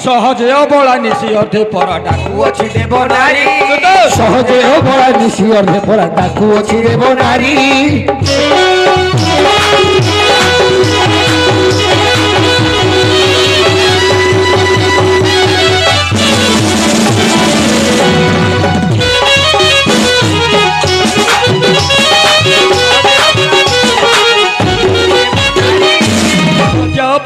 सहजे अबला निशी अर्धे परा डाकू अछि देव नारी सहजे अबला निशी अर्धे परा डाकू अछि देव नारी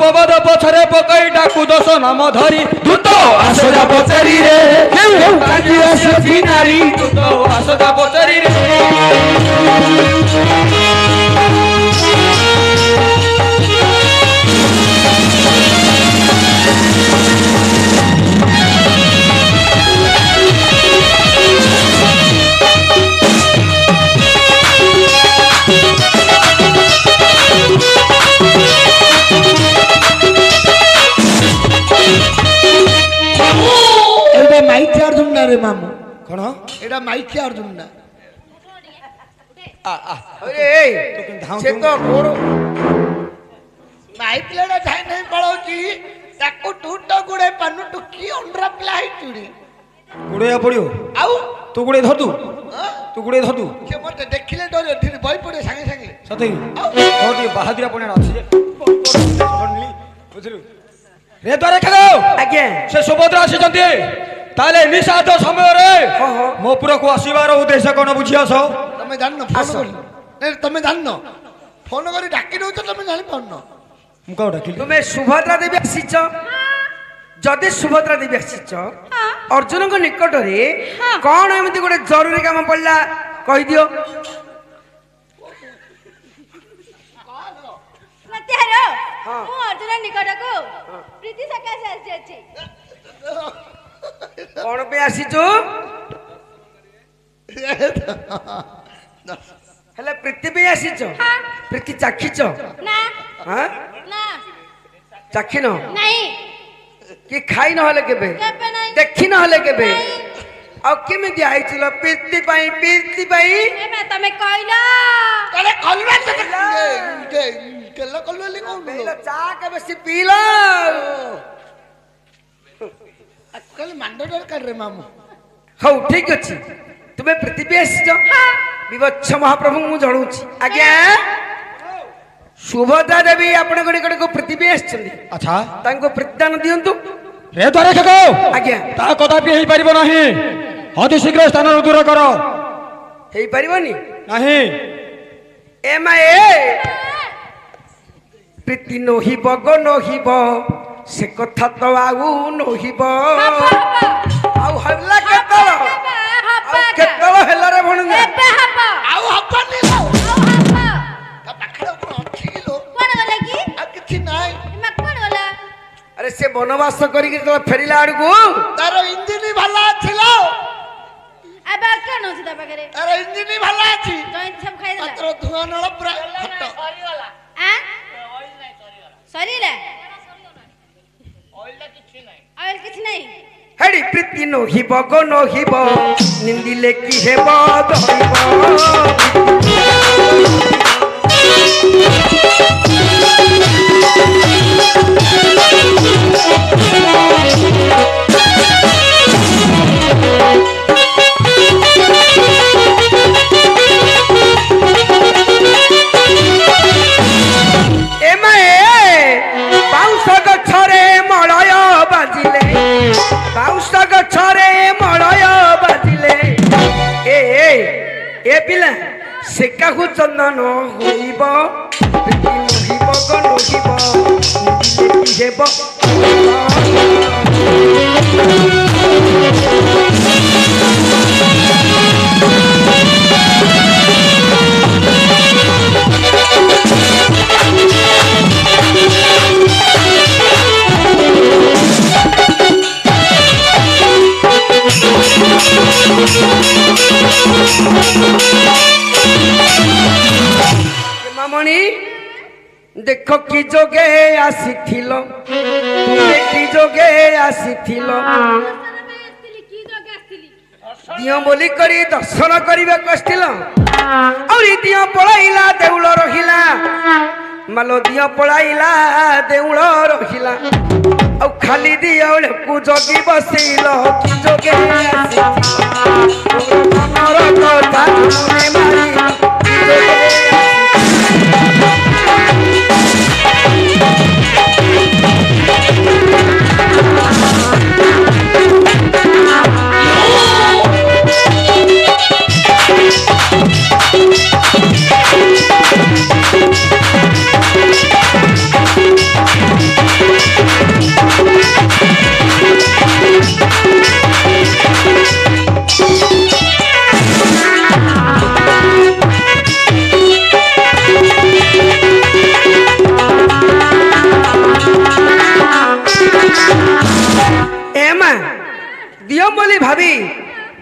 पवद पछरे पकई डाकू दस नाम धरी दूत आसदा पचारी रे केउ काजी आसी नारी दूत आसदा पचारी रे माइकी अर्जुन ना रे मामू कोन एडा माइकी अर्जुन ना अरे से तो गोड़ माइक लेडा थाई नहीं पड़ोची ताको टूटो गुडे पानु टुकी अंडरा प्लाई चुडी गुडे पड़ियो आउ तू गुडे धरदू तू गुडे धरदू के मते देखिले डरे धीरे बई पड़े संगे संगे सते ओटी बहादुरा पणे अछि जे बुझलु रे द्वारे खगो आज्ञा से सुभद्रा आसी जंती ताले निशाद समय रे मो पुरा को आसीबार उद्देश्य कोन बुझियास तमे जाननो फोन कर नै तमे जाननो फोन करी डाकी दउ तमे जानि पाउनो मुका डाकिली तुमे सुभद्रा देवी आसीच जदि सुभद्रा देवी आसीच अर्जुन को निकट रे कोन एमती गोटे जरूरी काम पड़ला कहि दियो सत्यारो मु अर्जुन निकट को प्रीति सकाश आसी अछि कौन पे आसीचु हेले प्रीति पे आसीच प्रीति चाखीच ना हां ना चाखी न नहीं कि खाई न हले केबे केबे नहीं देखी न हले केबे आ केमिति आइचिल प्रीति पाई एमे तमे कहला अरे कलवा के केला कलवा कोन बेला चा के बेसी पीलो कल मांडो दरकार रे मामू हौ ठीक अछि तुमे प्रीति पे आसीच विवच्छ महाप्रभु मु जणुछि आज्ञा सुभद्रा देवी आपण को निकट को प्रीति पे आछथि अच्छा तांको प्रतिदान दियंतु रे द्वारे खगो आज्ञा ता कदापि हेई परिबो नाही अति शीघ्र स्थान दूर करो हेई परिबोनी नाही एमाए प्रीति नहिब गो नहिब से कथा तो आउ नहिब आउ हल्ला केतल आउ केतल हेला रे भणुगा एबे हबा आउ हपनी लो आउ हबा ता पाखरे कोन अछि लो कोन गला की आ किछि नाइ एमे कोन गला अरे से वनवास करी के तो फेरिला आडगु तारो इंजिन भला छिलो एबे के न छिता पाखरे तारो इंजिन भला अछि जॉइंट सब खाइ देला मात्र धुआं नळ पूरा खट आ सरीला ऑयल किछि नहीं हेडी प्रीति नहिब गो नहिब निंदिले की हेब दहिब ए पिला से काहू चंदन होइब प्रीति नहिब गो नहिब निंदिले की हेब मामणी देख कि जोगे आसीथिल तुमे कि जोगे आसीथिल दियो बोली करी दर्शन करिबे कष्टिल औरी दियो पळाइला देउळ रहिला मालो दियो पळाइला देउळ रहिला ଆଉ ଖାଲି ଦିଅଳକୁ ଜଗି ବସିଲ କି ଯୋଗେ ଆସିଛି ମନର କଥା ମନେ ମାରିଲ କି ଯୋଗେ दियो बोली भाभी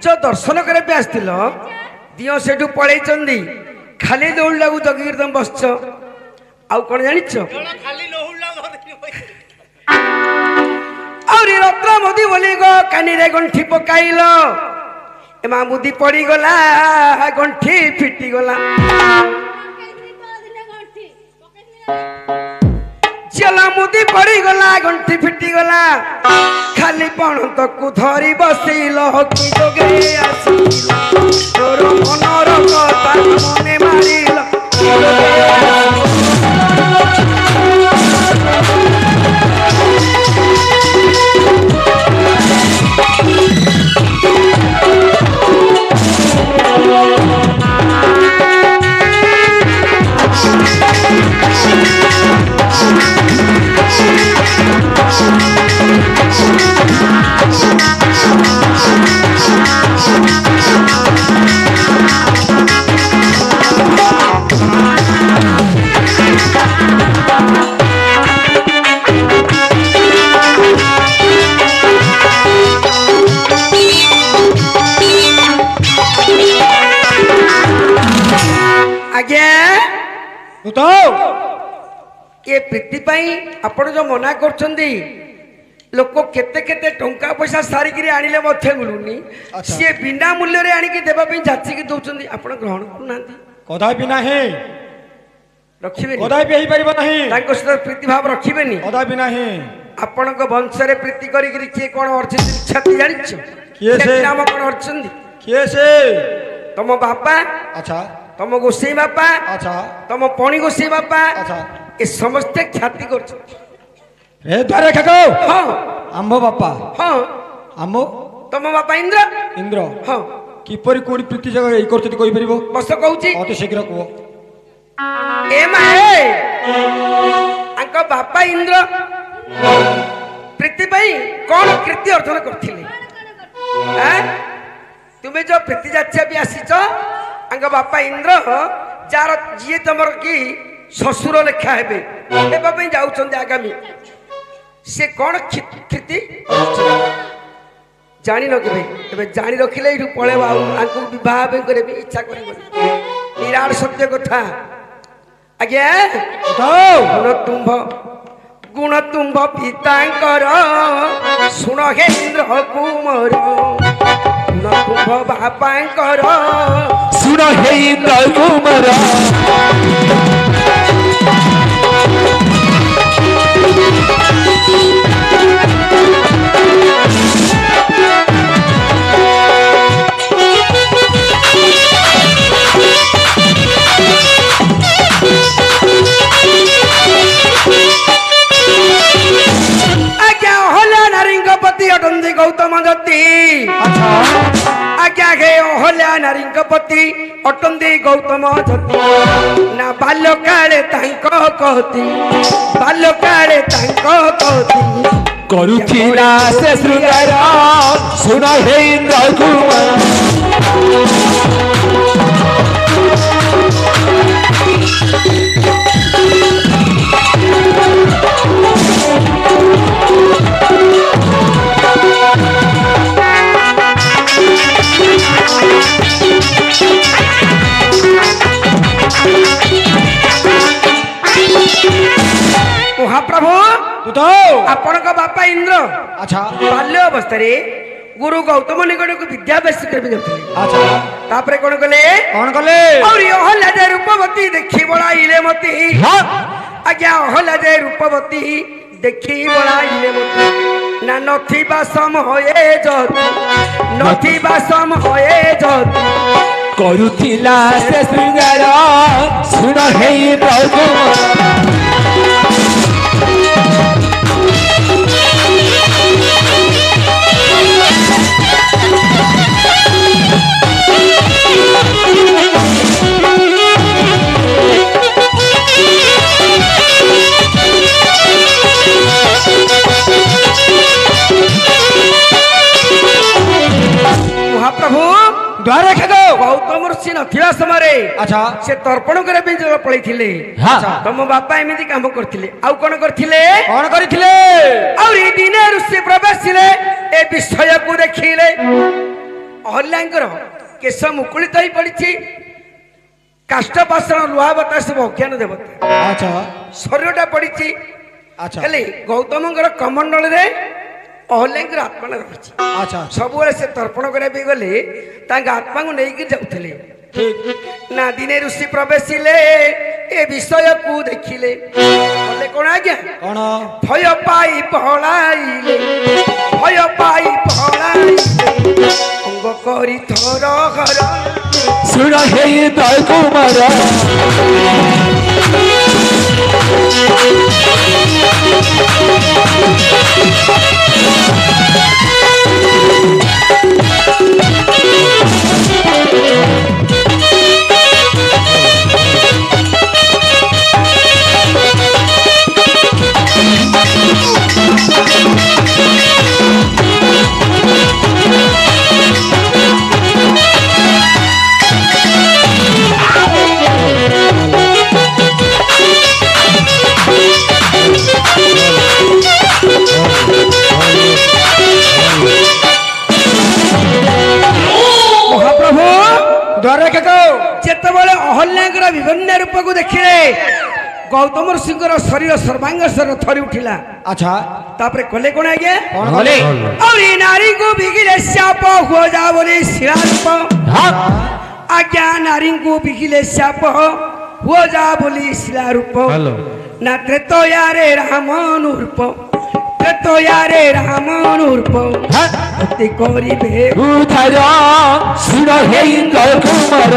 जो दर्शन करने आसथिल दियो सेठू पड़े खाली दौड़ लागू जगि तुम बसच आउ कौन जान रत्न मोदी बोली गो कानी रे गंठी पकाइल एमा मुदी पड़ी गला गंठी फिटी गला चला मुदी पड़ी गला गंठी फिटी गला खाली पण तकु धरी बसिल कि जोगे आसिल तोर मनर कथा मने मारिल ये प्रीति आपण जो मना कर लोक केते केते टंका पैसा सारिक आनिले मिलूनी सी बिना मूल्य रे आनिक देवाई जाचिक दौरान आपण ग्रहण करना कदापि नहीं रखिबे कदापि हो परिबो नहीं तांको सहित प्रीति भाव रखिबेनी कदापि नहीं आपण वंश रे प्रीति करी किए कौन अर्जित छाती जानिछ किए से नाम कौन अर्चन किए से तुम बापा अच्छा तुम गोसाई बापा अच्छा तुम पणी गोसाई बापा अच्छा ये समस्त ख्याति कर द्वारे खाको हाँ आम्भो बापा हाँ आम्भो तुम बापा इंद्र इंद्र हाँ किपरि कोडी प्रीति जगह ए करछति कहि परिबो बस कहूची अति शीघ्र को ए माए अंक बापा इंद्र प्रीति पई कौन कृति अर्जन करथिले हैं तुम्हें जो प्रीति जाच्छा भी आसीच अंक बापा इंद्र जार जी तुमर की ससुर लेखा हेबे एबापई जाउछन आगामी से कौन कृति जानी न केबे एबे जानी रखिले इठु पळेबा आंकु विवाह करे भी इच्छा करिबो निराड़ सत्य कथा आज्ञा गुण तुम्भ पितांकर शुण हे इंद्र कुमार गुण तुम्भ बापांकर शुण हे इंद्र कुमार अटंदी गौतम जति आज्ञा हे अहल्या नारी पति अटंदी गौतम जति ना बाल्य काले कहती बाल्य काले कहती करुथिला से श्रृंगार शुण हे इंद्र कुमार महाप्रभु आपण बापा इंद्र अच्छा बाल्य अवस्था गुरु गौतम निकट को विद्याभ्यास करबे जाउथि अच्छा तापरे कोन कले कौन कले और यह लजे रूपवती देखि बड़ाइले मती आज्ञा अहल्या जे रूपवती देखी बड़ाइले मती ना नथिबा समये जति नथिबा समये जति କରୁଥିଲା ସେ ଶୃଙ୍ଗାର ଶୁଣ ହେ महाप्रभु द्वारे खेगो गौतम ऋषि नथिबा समय अच्छा से तर्पण करे पे जग पळैथिले हाँ। तम बापा एमिति काम करथिले आउ कोन करथिले कौन करिथिले और ई दिने ऋषि प्रवेशिले ए विषय को देखिले अहल्यांकर केश मुकुलित होई पड़िछि काष्ठ पाषाण लुहा बता सब अज्ञान देवता अच्छा शरीरटा पड़िछि अच्छा हेले गौतमଙ୍କର कमंडल रे अहल्यांकर आत्मा रहिछि अच्छा सब से तर्पण करे भी गले तांग आत्मा को नहीं जाउथले ठीक ना दिने ऋषि प्रवेशिले ए विषय को देखिले बोले कोन आज्ञा कौन भय पाई पहलाइले अंग करी थर घर ଶୁଣ ହେ କୁମାର महाप्रभु द्वारे खेगो जेतबेले अहल्यांकर विभिन्न रूप को देखिले गौतम ऋषिंकर शरीर सर्वांग शरीर थरी उठिला अच्छा तापरे कले कोन आगे कौन कले और ई नारी को बिगिले शाप हो जा बोले शिराप आज्ञा नारी को बिगिले शाप हो जा बोली शिला रूप ना त्रेतया रे रामनुरूप त्रेतया रे रामनुरूप अति करिबे ଉଦ୍ଧାର ଶୁଣ ହେ କୁମାର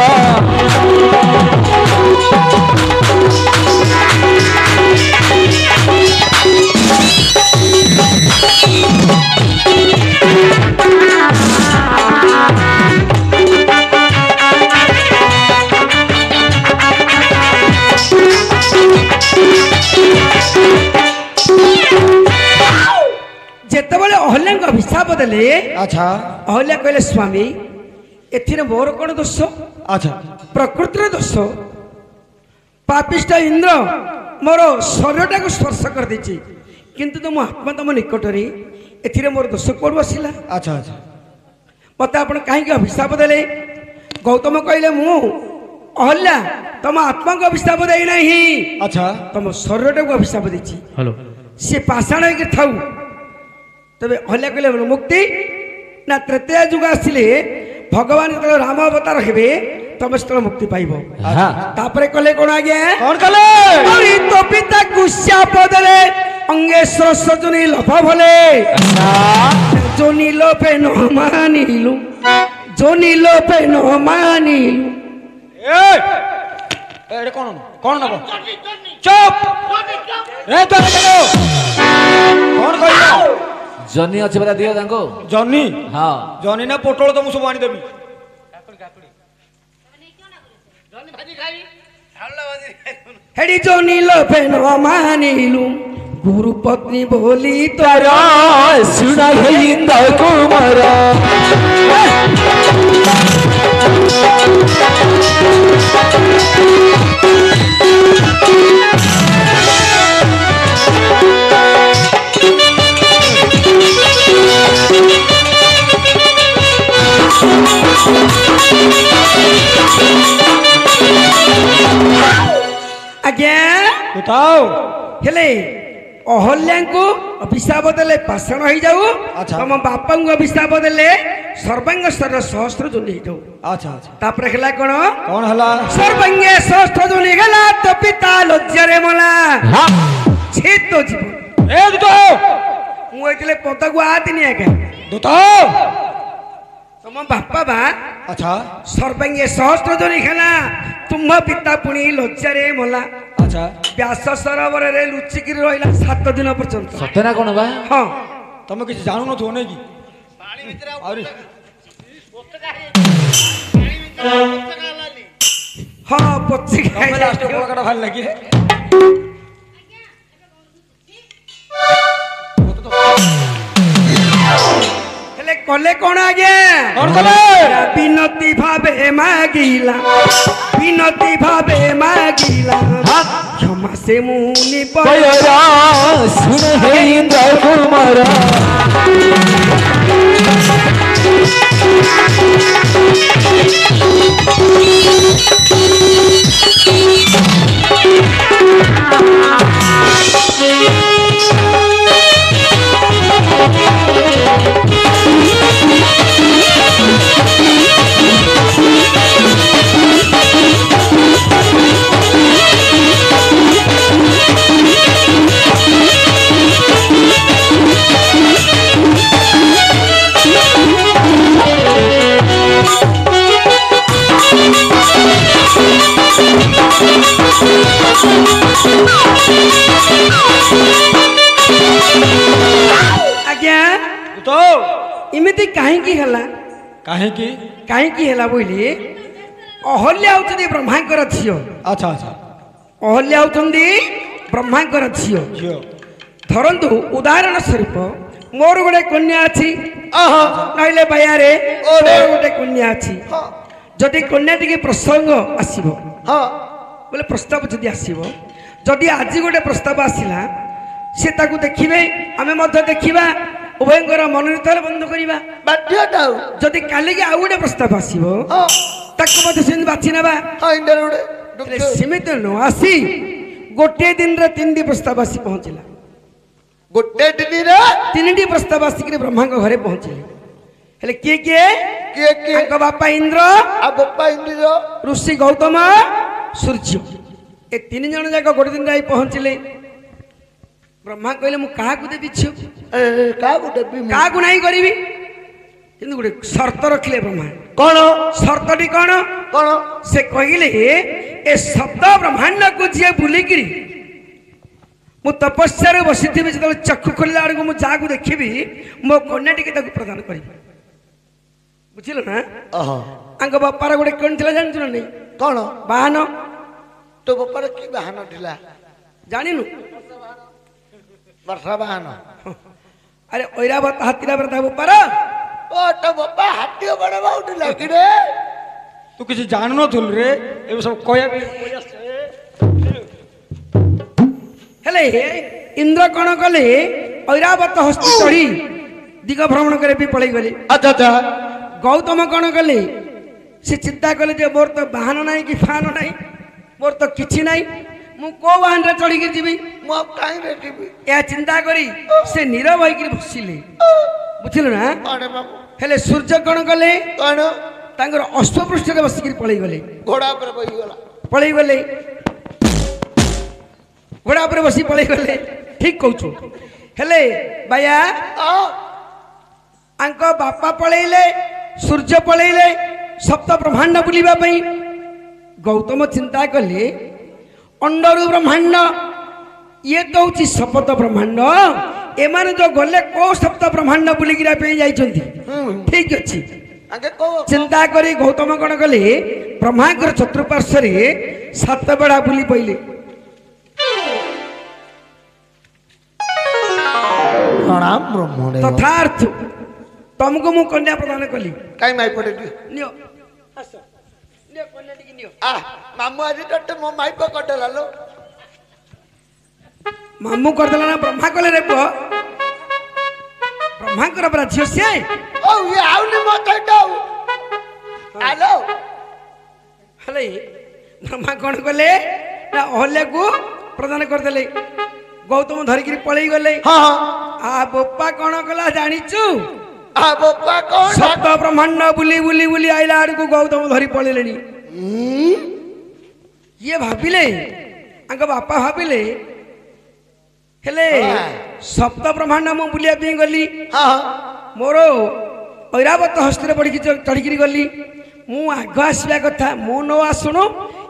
जेतेबेले अहल्या को अभिशाप देले अच्छा अहल्या कहले स्वामी एथिरे मोर कोन दोष अच्छा प्रकृतिर दोष पापिष्ट इंद्र मोर शरीरटा को स्पर्श कर देछि किंतु तुम आत्मा तुम निकट रे एथिरे मोर दोष कोड बसिला अच्छा अच्छा मते आपण काहे के अभिशाप देले गौतम कहले मु अहल्या तुम आत्मा को अभिशाप देई नाही अच्छा तुम शरीरटा को अभिशाप देछि हेलो से पाषाण के थाउ तबे अहल्या कहले मुक्ति ना तृतीय युग आसिले भगवान जो राम अवतार हेबे तब से मुक्ति पाइब तापरे कले कोन आगे कौन कले अरे तो पिता गुस्सा पदले अंगेश्वर सजनी लभ भले जोनी लोपे न मानिलु जोनी लोपे न मानिलु ए एडे कौन नबो चुप रे द्वारे खेगो कौन कहियो ଜନି ଅଛି ପରା ଦିଅ ତାଙ୍କୁ जॉनी ହଁ जॉनी ना पोटल तो मु सब आनी देबी हेडी जोनी लोपे न मानिलु गुरु पत्नी बोली तो ତାର ଶୁଣ ହେ କୁମାର आज्ञा बताओ हेले अहल्या को अभिशाप देले पाषाण हो जाऊ अच्छा। तुम बापा को अभिशाप देले सर्वांग स्तर सहस्र जोनि हो अच्छा अच्छा तापर हेला कोन कौन हला सर्वांगे सहस्र जोनि गला तो पिता लज्जारे मला छे तो जीवन ए दुतो मु एतले पता को आतिनी आके दुतो तम बापा बा अच्छा सर्वांगे सहस्र जोनि खेला तुम पिता पुणी लज्जारे मला अच्छा व्यास सरोवर रे लुचिकी रहिला 7 दिन पर्यंत सत्यना कोण बा हां तमे किसी जानू न थो नहीं की अरे हां पच्ची तमे लास्ट को कटा ভাল लगी है हेले कले कोन आगे कौन कले विनती भावे मागिला विनती भावे मागिला क्षमा से मुनि पयरा सुन हे इंद्र कुमार आज्ञा तो इमिति काहे की हला काहे की हला बोली अहल्या होती ब्रह्मांकर झियो अच्छा अच्छा अहल्या होती ब्रह्मांकर झियो जियो धरंतु उदाहरण स्वरूप मोर गोटे कन्या अछि नहिले बायारे मोर गोटे कन्या अछि जदि कन्या टिके प्रसंग आसीबो बोले प्रस्ताव जदि आसीबो जदि आज गोटे प्रस्ताव आसिला से ताकू देखिबे आमे मध्य देखिबा उभयंकर मनोनीत बंद करिबा बाध्यता जदि काली के आउ गोटे प्रस्ताव आसीबो ताकू मध्य सेन बाछि नेबा इंदर गोटे सीमित न आसी गोटे दिन रे 3टी प्रस्ताव आसी पहुंचिला गोटे दिन रे 3टी प्रस्ताव आसिक ब्रह्मा के घरे पहुंचिले हेले किए किए किए किए तांको बापा इंद्र आ बापा इंद्र ऋषि गौतम सूर्य ए 3 जन जाक गोटे दिन रे पहुंचिले ब्रह्मा कहले मु काहा को देबी छु का गोटे भी काहा को नहीं करिवि किंतु गोटे शर्त रखले ब्रह्मा कौन शर्तटी कौन कौन से कहले ए शब्द ब्रह्मांड को जे बुलिकिरी मु तपस्या रे बसिथिबि जतले चक्षु खोलला आड़को मु जागु देखिबि मो कन्या टिके ताकु प्रदान करिबि बुझिलो ना आंग बापार गोटे कोन थिला जानछु नै कौन बाहन तो बापार की बाहन ढिला जानिनु वर्षा बाहन अरे ऐरावत हातीरा बरता बापार ओ तो बापा हाथी बड़ बाउट लागिरे तू किसी जानू न थुल रे ए सब कोया हेले इंद्र कोन कले ऐरावत हस्ती चढ़ी दिग भ्रमण करे भी पळै गले अच्छा अच्छा गौतम कोन कले से चिंता कले जे मोर तो वाहन नाही कि फान नाही मोर तो किछि नाही मु को वाहन रे चढ़ी के जीवी मु अब काई रे टीवी या चिंता करी से नीरव होई के बसिले बुझिलो ना अरे बाबू हेले सूर्य कोन कले कौन तांगर अश्वपृष्ठ रे बसिक पळै गले घोड़ा पर बही गला पळै गले घोड़ा पर बसी पळै गले ठीक कहू हेले बाया आ आंक बापा पळैले सूर्य पळैले सप्त ब्रह्मांड बुलिबा पई गौतम चिंता कले अंडरु ब्रह्मांड ये तो होची सप्त ब्रह्मांड एमाने जो गले को सप्त ब्रह्मांड बुलिगिरा पे जाइछंती ठीक अछि आगे को चिंता करी गौतम कोन कले ब्रह्मांकर चतुर्पार्श्व रे 7 बेड़ा बुली पइले प्रणाम ब्रह्मणे तथार्थ तुमको मु कन्या प्रदान कली काई माई पड़े नियो आस नियो कन्या टिके नियो आ मामू आज टट्टे मो माई को कटला लो मामू कर देला ना ब्रह्मा कले रे पुओ ब्रह्मा कर बरा झियो से ओ ये आउनी मो तैडो हेलो हले ब्रह्मा कोन कले ना ओले को प्रदान कर देले गौतम धरिकी पळै गले हां हां आ बोपा कोन कला जानिचु ବୋପା କଣ ସପ୍ତ ବ୍ରହ୍ମାଣ୍ଡ ବୁଲି ବୁଲି ବୁଲି ଆଇଲା ଆଡକୁ ଗୌତମ ଧରି ପଳେଇଲେଣି। ଇଏ ଭାବିଲେ ତାଙ୍କ ବାପା ଭାବିଲେ ହେଲେ ସପ୍ତ ବ୍ରହ୍ମାଣ୍ଡ ମୁଁ ବୁଲିବା ପାଇଁ ଗଲି, ମୋର ଐରାବତ ହସ୍ତରେ ପଡ଼ିକି ଚଢ଼ିକିରି ଗଲି, ମୁଁ ଆଗ ଆସିବା କଥା, ମୁଁ ନ ଆସୁଣୁ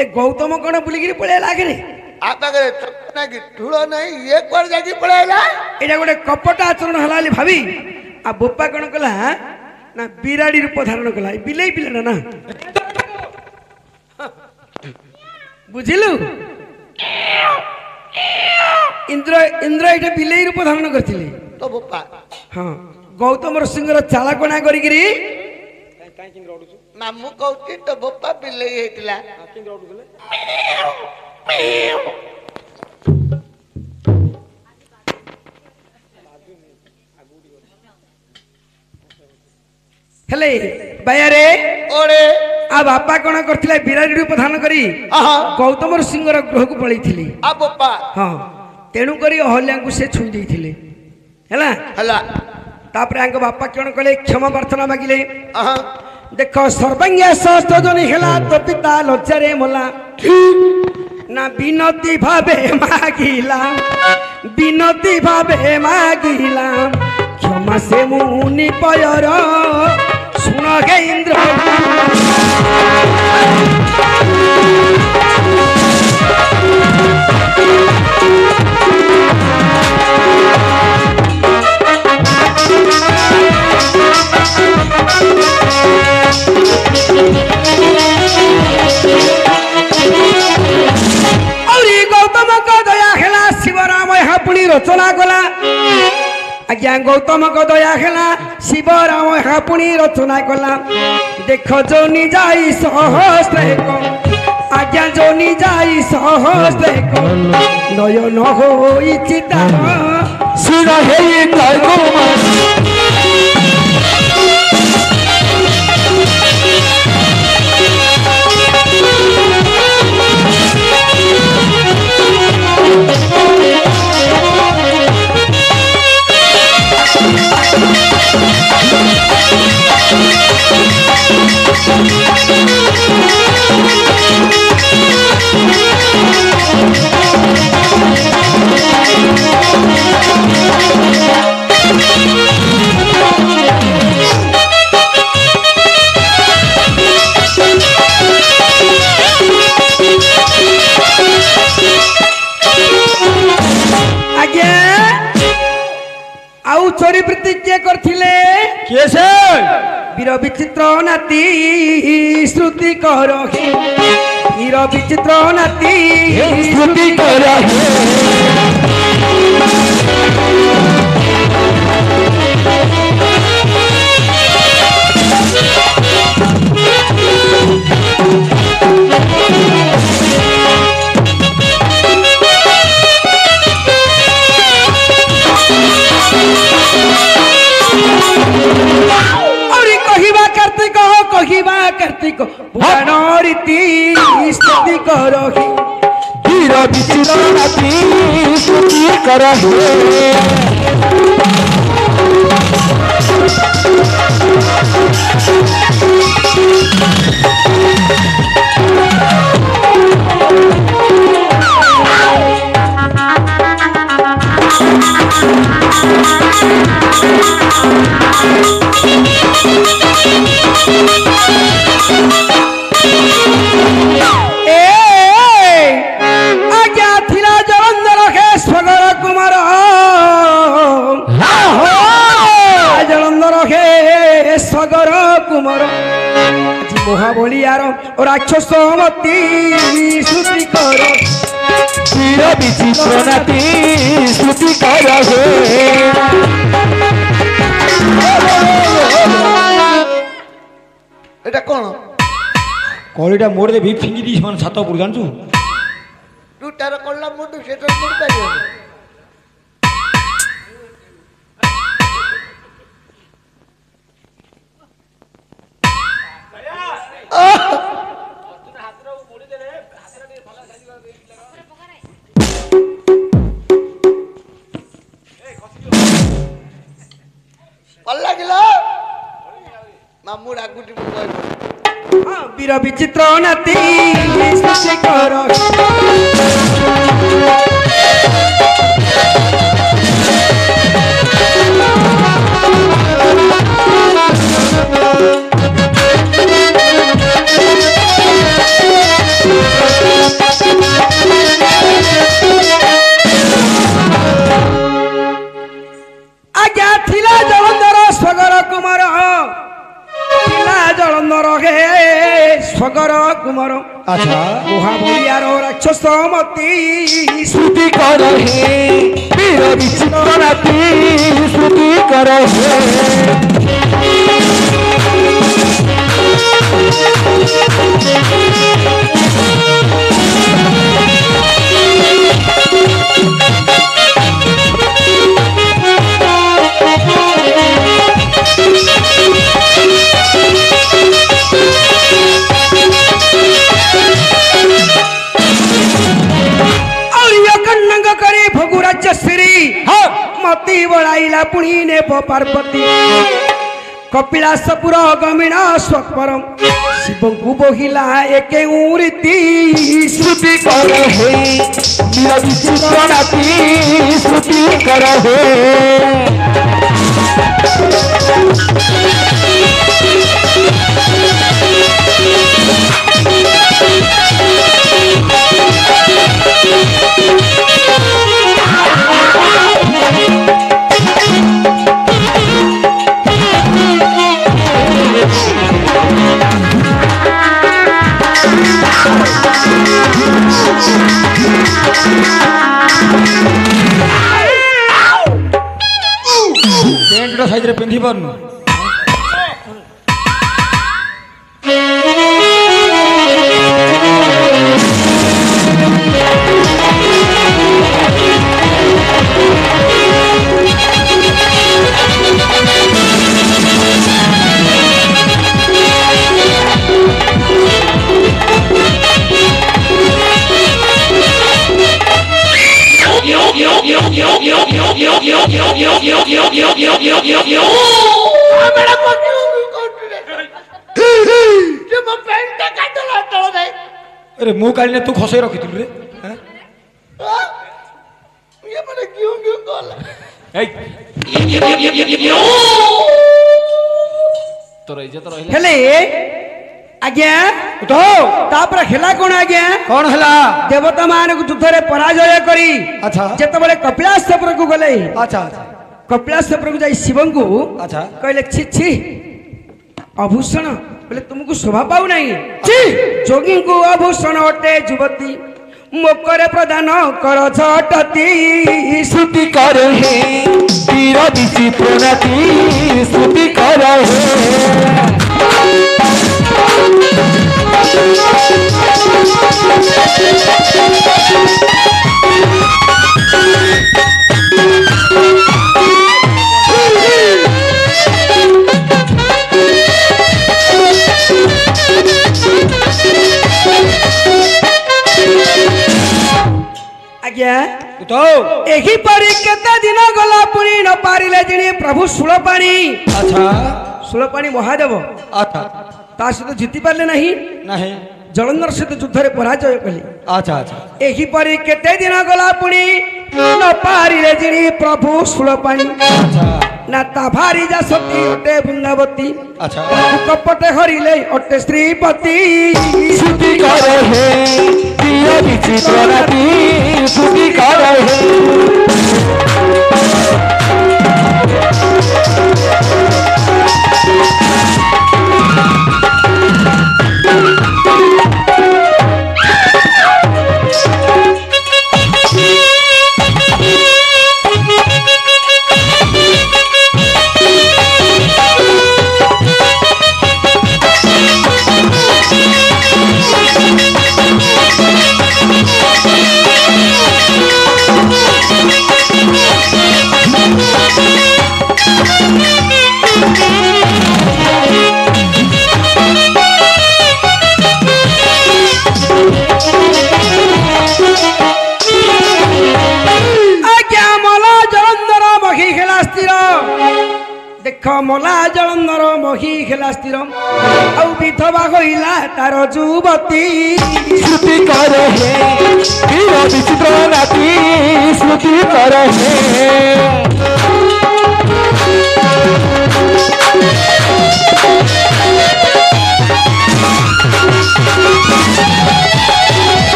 ଏ ଗୌତମ କଣ ବୁଲିକିରି ପଳେଇଲା ଆଗରେ। ଠୁଳ ନାହିଁ ଇଏ କୁଆଡେ ଯାଇକି ପଳେଇଲା। ଏଇଟା ଗୋଟେ କପଟ ଆଚରଣ ହେଲା ବୋଲି ଭାବି ଆଉ ବୋପା କଣ କଲା ନା ବିରାଡି ରୂପ ଧାରଣ କଲା। ବିଲେଇ ପିଲାଟା ନା, ବୁଝିଲୁ? ଇନ୍ଦ୍ର ଏଇଟା ବିଲେଇ ରୂପ ଧାରଣ କରିଥିଲେ। ତ ବୋପା ହଁ, ଗୌତମ ଋଷିଙ୍କର ଚାଳକଣା କରିକିରି ମାମୁଁ କହୁଛି ତ ବୋପା ବିଲେଇ ହେଇଥିଲା। ହେଲେ ବାୟାରେ ଓରେ ଆ ବାପା କଣ କରିଥିଲେ ବିରାଡି ରୂପ ଧାରଣ କରି ଗୌତମ ଋଷିଙ୍କର ଗୃହକୁ ପଳେଇଥିଲେ। ବୋପା ହଁ, ତେଣୁ କରି ଅହଲ୍ୟାଙ୍କୁ ସେ ଛୁଇଁ ଦେଇଥିଲେ ହେଲା ହେଲା। ତାପରେ ଆଙ୍କ ବାପା କଣ କଲେ କ୍ଷମା ପ୍ରାର୍ଥନା ମାଗିଲେ। ଦେଖ ସର୍ବାଙ୍ଗ ଷଷ୍ଠ ଜଣୀ ହେଲା ତ ପିତା ଲଜ୍ଜାରେ ମଲା ନା ବିନତି ଭାବେ ମାଗିଲା, ବିନତି ଭାବେ ମାଗିଲା କ୍ଷମା ସେ ମୁନି ପୟର ଶୁଣ গে ଇନ୍ଦ୍ର। ରଚନା କଲା। ଆଜ୍ଞା ଗୌତମଙ୍କ ଦୟା ହେଲା, ଶିବ ରାମ ଏହା ପୁଣି ରଚନା କଲା। ଦେଖ ଯୋନି ଯାଇ ସହସ୍ରେକ, ଆଜ୍ଞା ଯୋନି ଯାଇ ସହସ୍ରେକ ନୟନ ହୋଇଛି ତାର ସୁର ହେଇ ଚୋରି ବୃତ୍ତି କିଏ କରିଥିଲେ? କିଏ ସେ? ବୀର ବିଚିତ୍ର ନାତି ଶ୍ରୁତି କର, ବୀର ବିଚିତ୍ର ନାତି ଶ୍ରୁତି କର। କହିବା କାର୍ତ୍ତିକ ପୁରାଣ ରୀତି ସ୍ତୁତି କର, ବୀର ବିଚିତ୍ର ନାତି ସ୍ତୁତି କର। ଆଜ୍ଞା ଥିଲା ଜଳନ୍ଧର ହେ ସ୍ୱଗର କୁମାର, ଜଳନ୍ଧର ହେ ସ୍ୱଗର କୁମାର ମହାବଳିଆର ରାକ୍ଷସ ମତି ଶ୍ରୁତି କର, ବୀର ବିଚିତ୍ର ନାତି ଶ୍ରୁତି କର। এটা কোন কলিটা মোড়ে ভি ফিঙ্গি দিস মানে ছাত উপর জানছু দুটার করলাম মোটু সেটা মোড় পাইও ভাল লাগিল। ମାମୁଁ ରାଗୁଟି ମୁଁ କହିବି বীর বিচিত্র নাতি সৃষ্টি কর আজ্ঞা থিলা জলন্ধর স্বগর কুমার থিলা জলন্ধর হে স্বগর কুমার আচ্ছা মহাবলিয়ার রাক্ষস মতি শ্রুতি কর হে বীর বিচিত্র নাতি শ্রুতি কর হে করে ভগুরাজ্য শ্রী মতি বড়াইলা পুଣି নেব পার্বতী কপিলাসপুর গমিণ স্বপরম শিবଙ୍କୁ বহিলা একে উরিতি শ্রুতি কর হে বীর বিচিত্র নাতি শ্রুতি কর হে ପ୍ୟାଣ୍ଟଟା ସାଇଜରେ ପିନ୍ଧି ପାରୁନୁ अरे मुंह काढ़ने तू खसई रखी रे तोर इज्जत रहिला हेले आज्ञा तो तापर खेला कोन आज्ञा कौन हला देवता मान को युद्धरे पराजय करी अच्छा जेतबेले कपिलासपुर को गले अच्छा अच्छा कपिलासपुर को जाई शिवं को अच्छा कहले छी छी आभूषण बोले तुमको शोभा पाऊ नहीं छी जोगी को आभूषण अटे युवती मोकरे प्रदान कर झटती श्रुति कर हे वीर विचित्र नाती श्रुति कर हे आज्ञा तो एही परी केते दिन गला पुनी न पारिले जिनी प्रभु सुलपाणी अच्छा सुलपाणी महादेव अच्छा ता सहित जीति पारले नहीं नहीं जलंधर सहित युद्धरे पराजय कले अच्छा अच्छा एही परी केते दिन गला पुनी न पारिले जिनी प्रभु सुलपाणी अच्छा ना ता भारी जा सती अटे वृंदावती अच्छा कपटे हरिले अटे श्रीपति श्रुति कर हे वीर विचित्र नाती श्रुति कर हे ଦେଖ ମଲା ଜଳନ୍ଧର ମହି ହେଲା ସ୍ଥିର ଆଉ ବିଧବା କହିଲା ତାର ଯୁବତୀ श्रुति कर हे वीर विचित्र नाती श्रुति कर हे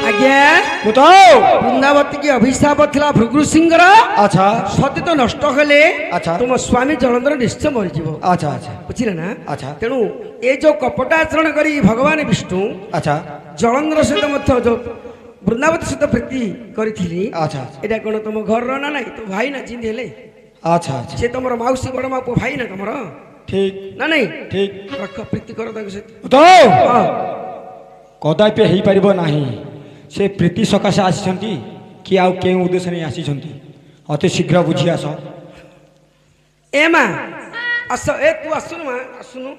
ଆଜ୍ଞା बताओ ବୃନ୍ଦାବତୀ କି ଅଭିଶାପ ଥିଲା ଭୃଗୁ ସିଂହର अच्छा ସତୀ ତ ନଷ୍ଟ ହେଲେ ଆଚ୍ଛା। ତୁମ ସ୍ୱାମୀ ଜଳନ୍ଧର ନିଶ୍ଚୟ ମରିଯିବ अच्छा अच्छा ବୁଝିଲେ ନା ଆଚ୍ଛା। ତେଣୁ ଏ ଯୋଉ କପଟ ଆଚରଣ କରି ଭଗବାନ ବିଷ୍ଣୁ अच्छा ଜଳନ୍ଧର ସହିତ ମଧ୍ୟ ଯୋଉ ବୃନ୍ଦାବତୀ ସହିତ ପ୍ରୀତି କରିଥିଲି ଆଚ୍ଛା। ଏଇଟା କଣ ତମ ଘରର ନା ନାଇଁ ତୋ ଭାଇ ନା ଜିନ୍ଦି ହେଲେ अच्छा अच्छा ସେ ତମର ମାଉସୀ ବଡ ମା ପୁଅ ଭାଇ ନା ତମର ठीक ନା ନାଇଁ ठीक ରଖ ପ୍ରୀତି କର ତାଙ୍କ ସହିତ बताओ ହଁ कदापि ହେଇପାରିବ ନାହିଁ ସେ ପ୍ରୀତି ସକାଶେ ଆସିଛନ୍ତି କି ଆଉ କେଉଁ ଉଦ୍ଦେଶ୍ୟ ନେଇ ଆସିଛନ୍ତି ଅତି ଶୀଘ୍ର ବୁଝି ଆସ ଏ ମା ଆସ ଏ ତୁ ଆସୁନୁ ମା ଆସୁନୁ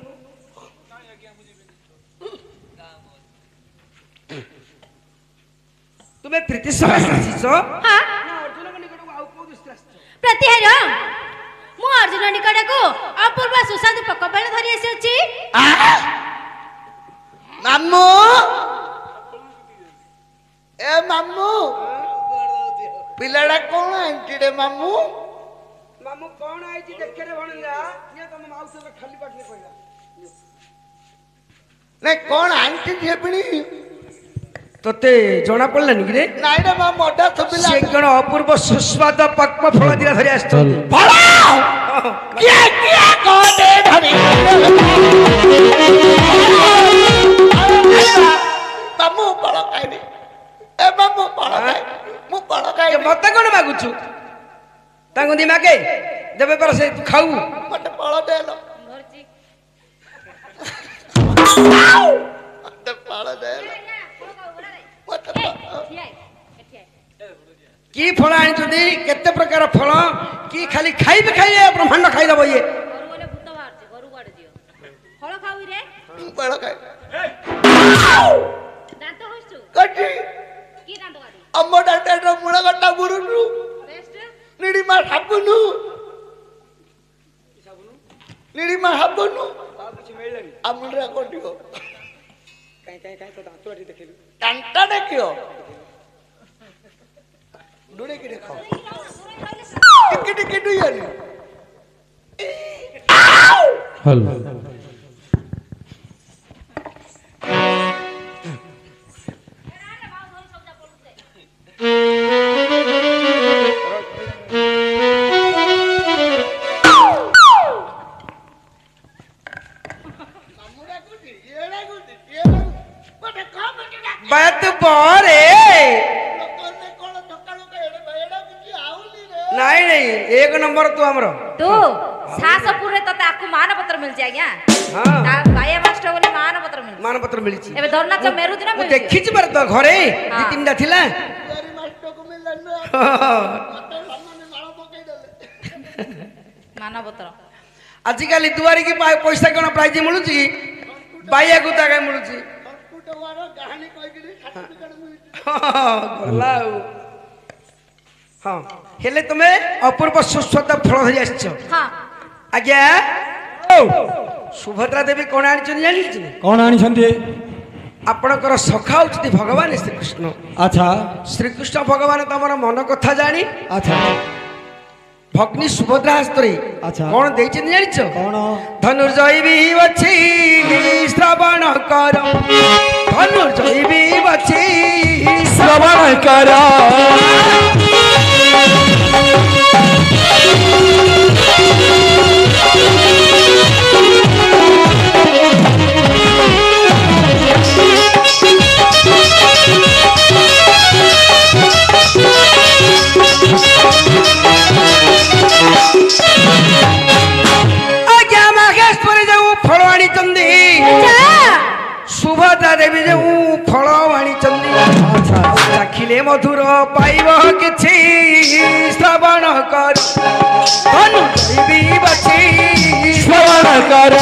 ତୁମେ ପ୍ରୀତି ସକାଶେ ଆସିଛ ହଁ ନା ଅର୍ଜୁନଙ୍କ ନିକଟକୁ ଆଉ କୋଉ ଦୃଷ୍ଟିରେ ଆସିଛ ପ୍ରତିହାର ମୁଁ ଅର୍ଜୁନ ନିକଟକୁ ଅପୂର୍ବ ସୁସ୍ୱାଦୁ କପାଳ ଧରି ଆସିଅଛି। ମାମୁଁ ଏ ମାମୁଁ ପିଲାଟା କଣ ଆଣ୍ଟିରେ ମାମୁଁ ମାମୁ କଣ ଆଇଛି ଦେଖରେ ଭଣଜା ଇଏ ତମ ମାଉସୀ ଖାଲି ପାଟିରେ କହିଲା ନାଇଁ କଣ ଆଣ୍ଟି ଝିଅପିଣି ତତେ ଜଣା ପଡିଲାନି କି ରେ ନାଇଁ ରେ ମା ମଡା ଶୁଭିଲା ସେ କଣ ଅପୂର୍ବ ସୁସ୍ୱାଦ ପକ୍ମ ଫଳ ଦିଟା ଧରି ଆସିଛନ୍ତି ଫଳ କିଏ କିଏ କଟେ ଧରି ମାମୁଁ ଫଳ ଖାଇବି ଏ ମାମୁଁ ଫଳ ଖାଇବି ମୁଁ ଫଳ ଏ ଖାଇବି ମତେ କଣ ମାଗୁଛୁ ତାଙ୍କୁ ଦି ମାଗେ ଦେବେ ପରା ସେ ତୁ ଖାଉ ମତେ ଫଳ ଦେଲ ଧରିଛି। ମତେ ଫଳ ଦେଲ ମତେ ଠିଆ ଫଳ ହେଇ, ଠିଆ ହେଇ। କି ଫଳ ଆଣିଛନ୍ତି କେତେ ପ୍ରକାର ଫଳ କି ଖାଲି ଖାଇବେ ଖାଇବେ ବ୍ରହ୍ମାଣ୍ଡ ଖାଇଦବ ଇଏ ଘରୁ ଗଲେ ଭୂତ ବାହାରୁଛି ଘରୁ କୁଆଡେ ଯିବ ଫଳ ଖାଉ ରେ ମୁଁ ଫଳ ଖାଇବି ଦାନ୍ତ ଘଷୁଛୁ କଟି କି ଦାନ୍ତ କାଟୁ ଅମ୍ବ ଡାକ୍ତର ମୂଳ ଗଟା ବୁରୁନୁ ବେଷ୍ଟ ନିଡ଼ିମା ସାବୁନୁ ନିଡ଼ିମା ସାବୁନୁ ଆମୁଣ୍ଡରେ କଟିବ କାଣ୍ଟା ଦେଖିବ ଡୁଡେଇକି ଦେଖ ଟିକେ ଟିକେ ଡୁଇଅନି हेलो ବାତ ପରେ ନାଇଁ ନାଇଁ ଏକ ନମ୍ବର ତୁ ଆମର ତୁ ଶାସପୁରରେ ତତେ ଆକୁ ମାନପତ୍ର ମିଳିଛି ଆଜ୍ଞା ହଁ ତା ବାୟା ମାଷ୍ଟର ବୋଲି ମାନପତ୍ର ମିଳିଛି ମାନପତ୍ର ମିଳିଛି ଏବେ ଧର୍ନାଚ ମେରୁଦିନ ମୁଁ ମିଳିଛି ଦେଖିଛି ବାର ତ ଘରେ ଦି ହଁ। ତିନିଟା ଥିଲା ମାନପତ୍ର ଆଜିକାଲି ଦୁଆରି କି ପଇସା କଣ ପ୍ରାଇଜ ମିଳୁଛି କି ବାଇଆକୁ ତାକା ମିଳୁଛି ଗଲା ଆଉ ହଁ ହେଲେ ତୁମେ ଅପୂର୍ବ ସୁସ୍ୱାଦ ଫଳ ଧରି ଆସିଛ ହଁ ଆଜ୍ଞା ସୁଭଦ୍ରା ଦେବୀ କଣ ଆଣିଛନ୍ତି ଜାଣିଛନ୍ତି କଣ ଆଣିଛନ୍ତି ଆପଣଙ୍କର ସଖା ହଉଛନ୍ତି ଭଗବାନ ଶ୍ରୀକୃଷ୍ଣ ଆଚ୍ଛା ଶ୍ରୀକୃଷ୍ଣ ଭଗବାନ ତମର ମନ କଥା ଜାଣି ଆଚ୍ଛା ଭଗ୍ନୀ ସୁଭଦ୍ରା ହସ୍ତରେ ଆଚ୍ଛା। କଣ ଦେଇଛନ୍ତି ଜାଣିଛ କଣ ଧନୁର୍ଜୟ ବି ଅଛି ଶ୍ରବଣ କର ଧନୁର୍ଜୟ ବି ଅଛି श्रवण कर ଆଜ୍ଞା ମାଗେଶ୍ୱରୀ ଯେଉଁ ଫଳ ଆଣିଛନ୍ତି ସୁଭଦ୍ରା ଦେବୀ ଯେଉଁ ଫଳ ଆଣିଛନ୍ତି ଚାଖିଲେ ମୋ ମଧୁର ପାଇବ କିଛି ଶ୍ରବଣ କର ଧନୁ ଧରିବି ବସି ଶ୍ରବଣ କର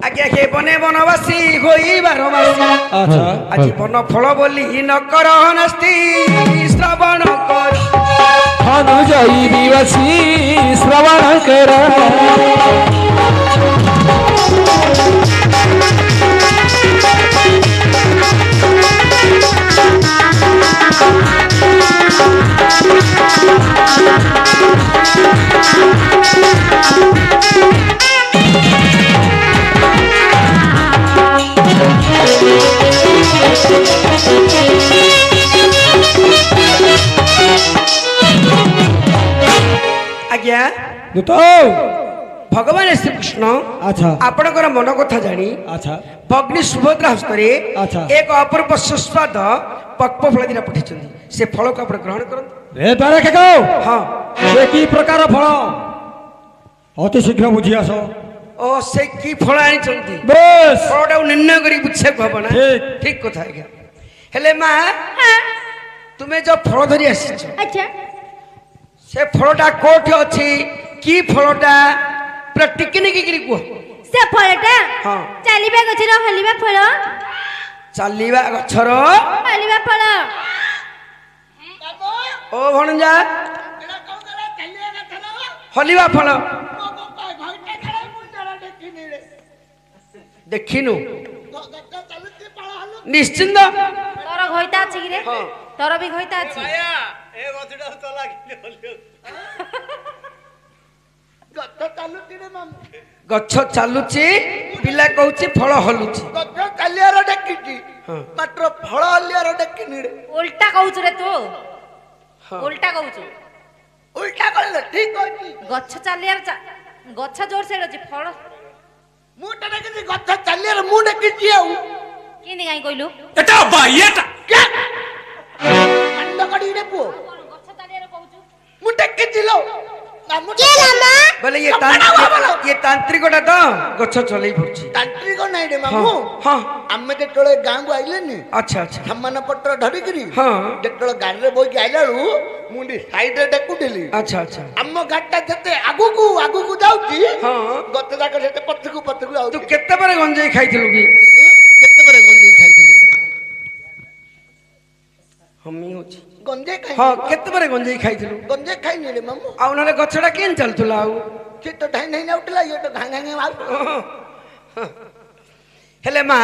আজ্ঞা হে বনে বনবাসী হইবার মাসি আচ্ছা আজি বন ফল বলি নকর নাস্তি শ্রবণ কর অনুযায়ী দিবসী শ্রবণ কর আজ্ঞা দূত ভগবান শ্রীকৃষ্ণ আচ্ছা আপনার মন কথা জানি আচ্ছা ভগ্নী সুভদ্রা হস্তরে আচ্ছা। এক অপূর্ব সুস্বাদ পক্ব ফল দিনা পঠিয়েছেন সে ফলকে আপনি গ্রহণ করুন রে দ্বারা কেকাও হ্যাঁ সে কি প্রকার ফল অতি শীঘ্র বুঝি আস ও সে কি ফল আনিছেন বেশ ফলটা নির্ণয় করি বুঝিବାକୁ হব না ঠিক। ঠিক কথা আজ্ঞা হেলে মা তুমি যে ফল ধরি আসিছ আচ্ছা সে ফলটা কোঠে ଅଛି কি ফলটা পুরা টিকিনিকি করে কুহ সে ফলটা হ্যাঁ। চালিবা গছর হলিবা ফল চালিবা গছর হলিবা ফল ও ভଣଜା হলিবা ফল দেখিনু নিশ্চিন্ত তোর ঘইতা আছে কি রে তোর বি ঘইতা আছে গছ চালুছি পিলা কହୁଛି ফল হলুছি ଗଛ ଚାଲିବାର ଡେକିଛି ମାତ୍ର ଫଳ ହଲିବାର ଡେକିନି ରେ উল্টা কହୁଛୁ রে তু উল্টা কହୁଛୁ ଉଲ୍ଟା କହିଲେ ଠିକ ଅଛି গছ চালিয়ার গছ জোর সেড আছে ফল ମୁଁ ତ ଡେକିଛି ଗଛ ଚାଲିବାର ମୁଁ ଡେକିଛି ଆଉ কিনি গাই কইলু এটা বাইয়েটা କାଣ୍ଡ କାଢିରେ ପୁଅ গছ চালিয়ার কହୁଛୁ ମୁଁ ଡେକିଛି ଲୋ ନା ମୁଁ বলে ইয়ে তান্ত্রিকটা তো গছ চলেই পড়ছি ତାନ୍ତ୍ରିକ ନାଇଁ ରେ ମାମୁଁ হ্যাঁ ଆମେ ଯେତେବେଳେ ଗାଁକୁ ଆଇଲେନି আচ্ছা আচ্ছা ସାମାନ ପତ୍ର ଧରିକିରି ହଁ ଯେତେବେଳେ ଗାଡ଼ିରେ ବୋଇକି ଆଇଲା ବେଳୁ ମୁଁ ସାଇଡରେ ଡେକୁଥିଲି আচ্ছা আচ্ছা ଆମ ଗାଡ଼ିଟା ଯେତେ ଆଗକୁ ଆଗକୁ ଯାଉଛି ହଁ ଗଛ ଯାକ ସେତେ ପଛକୁ ପଛକୁ তু ଯାଉଛି কেতেবারে গঞ্জেই খাইଥିଲୁ কি কেতেবারে গঞ্জেই খাইଥିଲୁ হমি হচ্ছে ଗଞ୍ଜେଇ ଖାଇ ହଁ କେତେବେଳେ ଗଞ୍ଜେଇ ଖାଇଥିଲୁ ଗଞ୍ଜେଇ ଖାଇନି ରେ ମାମୁଁ ଆଉ ନହେଲେ ଗଛଟା କେମିତି ଚାଲୁଥିଲା ଆଉ ସେ ତ ଢାଇ ଢାଇ ଯାଉଥିଲା ଇଏ ତ ଘାଁ ଘାଁ ଆଉ ହେଲେ ମା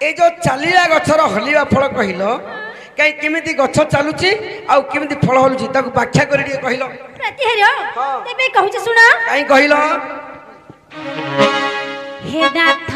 এই যে চালিয়া গছর হলিবা ফল কহিল কাই কেমিতি গছ চালুছি আর কেমিতি ফল হলুছি তাকে ব্যাখ্যা করে দিয়ে কহিল প্রতিহার্য তেবে কହୁଛି শুণ কাই কহিল হে নাথ